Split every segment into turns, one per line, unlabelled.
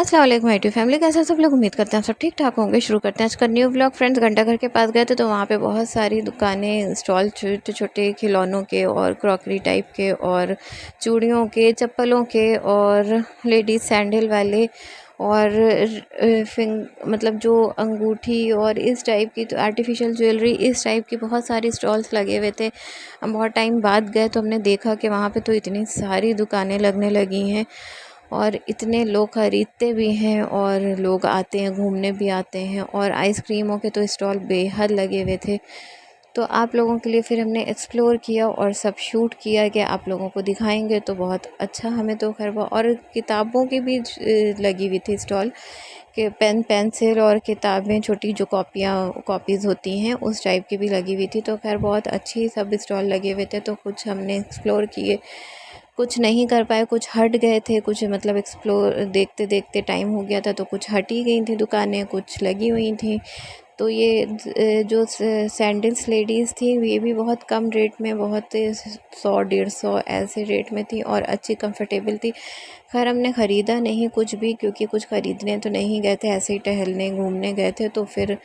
अस्सलाम वालेकुम my dear family, कैसे हैं सब लोग। उम्मीद करते हैं सब ठीक ठाक होंगे। शुरू करते हैं आज का न्यू व्लॉग। फ्रेंड्स, घंटा घर के पास गए थे तो वहाँ पे बहुत सारी दुकानें, स्टॉल, छोटे छोटे खिलौनों के और क्रॉकरी टाइप के और चूड़ियों के, चप्पलों के और लेडीज़ सैंडल वाले और मतलब जो अंगूठी और इस टाइप की, तो आर्टिफिशियल ज्वेलरी, इस टाइप की बहुत सारी स्टॉल्स लगे हुए थे। हम बहुत टाइम बाद गए तो हमने देखा कि वहाँ पे तो इतनी सारी दुकानें लगने लगी हैं और इतने लोग ख़रीदते भी हैं और लोग आते हैं, घूमने भी आते हैं। और आइसक्रीमों के तो स्टॉल बेहद लगे हुए थे। तो आप लोगों के लिए फिर हमने एक्सप्लोर किया और सब शूट किया कि आप लोगों को दिखाएंगे, तो बहुत अच्छा हमें तो खैर। और किताबों की भी लगी हुई थी स्टॉल के, पेन पेंसिल और किताबें, छोटी जो कॉपीज़ होती हैं उस टाइप की भी लगी हुई थी। तो खैर बहुत अच्छी सब स्टॉल लगे हुए थे। तो कुछ हमने एक्सप्लोर किए, कुछ नहीं कर पाए, कुछ हट गए थे, कुछ मतलब एक्सप्लोर देखते देखते टाइम हो गया था तो कुछ हट ही गई थी दुकानें, कुछ लगी हुई थी। तो ये जो सैंडल्स लेडीज़ थी ये भी बहुत कम रेट में, बहुत 100 150 ऐसे रेट में थी और अच्छी कंफर्टेबल थी। खैर हमने ख़रीदा नहीं कुछ भी, क्योंकि कुछ ख़रीदने तो नहीं गए थे, ऐसे ही टहलने घूमने गए थे। तो फिर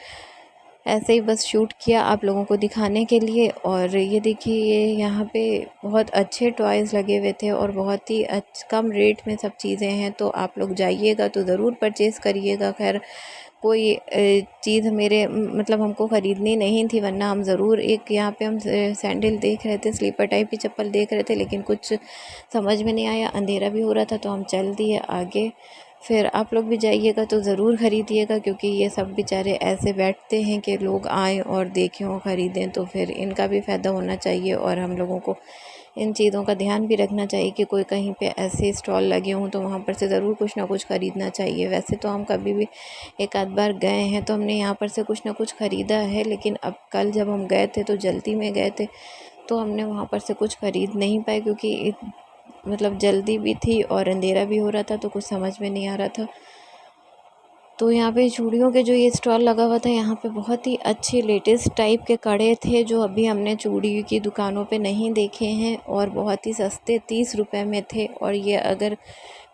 ऐसे ही बस शूट किया आप लोगों को दिखाने के लिए। और ये देखिए, ये यहाँ पे बहुत अच्छे टॉयज़ लगे हुए थे और बहुत ही कम रेट में सब चीज़ें हैं। तो आप लोग जाइएगा तो ज़रूर परचेज़ करिएगा। खैर कोई चीज़ मेरे मतलब हमको ख़रीदनी नहीं थी, वरना हम ज़रूर एक यहाँ पे हम सैंडल देख रहे थे, स्लीपर टाइप की चप्पल देख रहे थे, लेकिन कुछ समझ में नहीं आया, अंधेरा भी हो रहा था तो हम चल दिए आगे। फिर आप लोग भी जाइएगा तो ज़रूर ख़रीदिएगा, क्योंकि ये सब बेचारे ऐसे बैठते हैं कि लोग आएँ और देखें और ख़रीदें, तो फिर इनका भी फ़ायदा होना चाहिए। और हम लोगों को इन चीज़ों का ध्यान भी रखना चाहिए कि कोई कहीं पे ऐसे स्टॉल लगे हों तो वहाँ पर से ज़रूर कुछ ना कुछ ख़रीदना चाहिए। वैसे तो हम कभी भी एक आध बार गए हैं तो हमने यहाँ पर से कुछ ना कुछ ख़रीदा है, लेकिन अब कल जब हम गए थे तो जल्दी में गए थे तो हमने वहाँ पर से कुछ ख़रीद नहीं पाए, क्योंकि मतलब जल्दी भी थी और अंधेरा भी हो रहा था तो कुछ समझ में नहीं आ रहा था। तो यहाँ पे चूड़ियों के जो ये स्टॉल लगा हुआ था, यहाँ पे बहुत ही अच्छे लेटेस्ट टाइप के कड़े थे जो अभी हमने चूड़ी की दुकानों पे नहीं देखे हैं और बहुत ही सस्ते 30 रुपए में थे। और ये अगर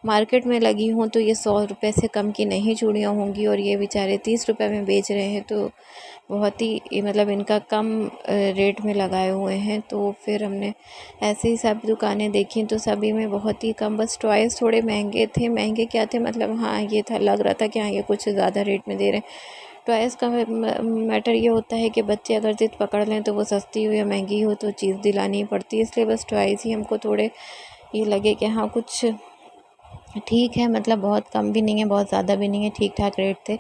मार्केट में लगी हों तो ये 100 रुपये से कम की नहीं चूड़ियाँ होंगी, और ये बेचारे 30 रुपए में बेच रहे हैं। तो बहुत ही मतलब इनका कम रेट में लगाए हुए हैं। तो फिर हमने ऐसे ही सब दुकानें देखी तो सभी में बहुत ही कम, बस टॉयज़ थोड़े महंगे थे। महंगे क्या थे, मतलब हाँ ये था, लग रहा था कि हाँ ये कुछ ज़्यादा रेट में दे रहे हैं। टॉयज़ का मैटर ये होता है कि बच्चे अगर ज़िद पकड़ लें तो वो सस्ती हो या महंगी हो तो चीज़ दिलानी ही पड़ती है। इसलिए बस टॉयज़ ही हमको थोड़े ये लगे कि हाँ कुछ ठीक है, मतलब बहुत कम भी नहीं है, बहुत ज़्यादा भी नहीं है, ठीक ठाक रेट थे।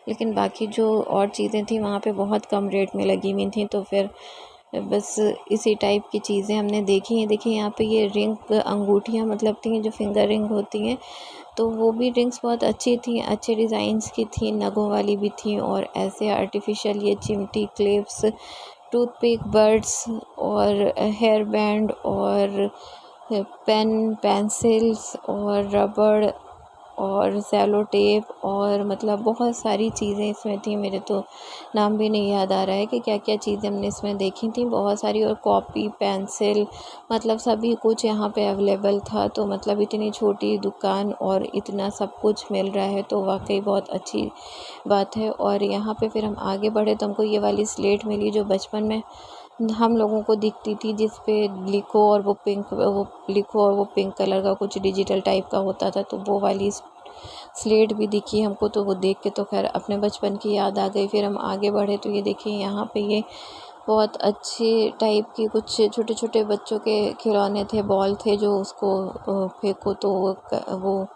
लेकिन बाकी जो और चीज़ें थी वहाँ पे बहुत कम रेट में लगी हुई थी। तो फिर बस इसी टाइप की चीज़ें हमने देखी हैं। देखिए यहाँ पे ये रिंग अंगूठियाँ मतलब थी जो फिंगर रिंग होती हैं, तो वो भी रिंग्स बहुत अच्छी थी, अच्छे डिज़ाइंस की थी, नगों वाली भी थी और ऐसे आर्टिफिशियल ये चिमटी, क्लिप्स, टूथपिक, बड्स और हेयर बैंड और पेन, पेंसिल्स और रबड़ और सेलो टेप और मतलब बहुत सारी चीज़ें इसमें थी। मेरे तो नाम भी नहीं याद आ रहा है कि क्या क्या चीज़ें हमने इसमें देखी थी, बहुत सारी। और कॉपी, पेंसिल, मतलब सभी कुछ यहाँ पे अवेलेबल था। तो मतलब इतनी छोटी दुकान और इतना सब कुछ मिल रहा है तो वाकई बहुत अच्छी बात है। और यहाँ पे फिर हम आगे बढ़े तो हमको ये वाली स्लेट मिली जो बचपन में हम लोगों को दिखती थी, जिस पे लिखो और वो पिंक कलर का कुछ डिजिटल टाइप का होता था। तो वो वाली स्लेट भी दिखी हमको, तो वो देख के तो खैर अपने बचपन की याद आ गई। फिर हम आगे बढ़े तो ये देखिए यहाँ पे ये बहुत अच्छे टाइप की कुछ छोटे छोटे बच्चों के खिलौने थे, बॉल थे जो उसको फेंको तो वो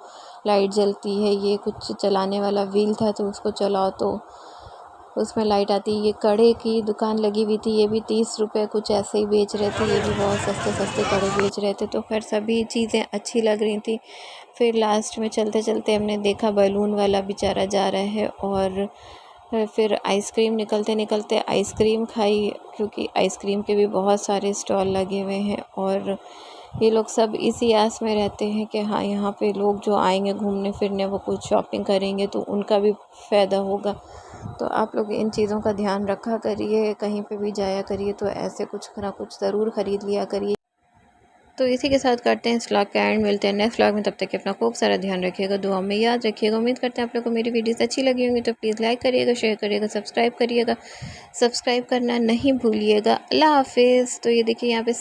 लाइट जलती है। ये कुछ चलाने वाला व्हील था तो उसको चलाओ तो उसमें लाइट आती है। ये कड़े की दुकान लगी हुई थी, ये भी 30 रुपये कुछ ऐसे ही बेच रहे थे, ये भी बहुत सस्ते सस्ते कड़े बेच रहे थे। तो खैर सभी चीज़ें अच्छी लग रही थी। फिर लास्ट में चलते चलते हमने देखा बैलून वाला बेचारा जा रहा है और फिर आइसक्रीम, निकलते निकलते आइसक्रीम खाई, क्योंकि आइसक्रीम के भी बहुत सारे स्टॉल लगे हुए हैं। और ये लोग सब इसी आस में रहते हैं कि हाँ यहाँ पे लोग जो आएंगे घूमने फिरने वो कुछ शॉपिंग करेंगे तो उनका भी फ़ायदा होगा। तो आप लोग इन चीज़ों का ध्यान रखा करिए, कहीं पे भी जाया करिए तो ऐसे कुछ ना कुछ ज़रूर ख़रीद लिया करिए। तो इसी के साथ करते हैं इस व्लॉग का एंड, मिलते हैं नेक्स्ट व्लॉग में। तब तक के अपना खूब सारा ध्यान रखिएगा, दुआ में याद रखिएगा। उम्मीद करते हैं आप लोग को मेरी वीडियोस अच्छी लगी होंगी, तो प्लीज़ लाइक करिएगा, शेयर करिएगा, सब्सक्राइब करिएगा, सब्सक्राइब करना नहीं भूलिएगा। अल्लाह हाफिज़। तो ये देखिए यहाँ पे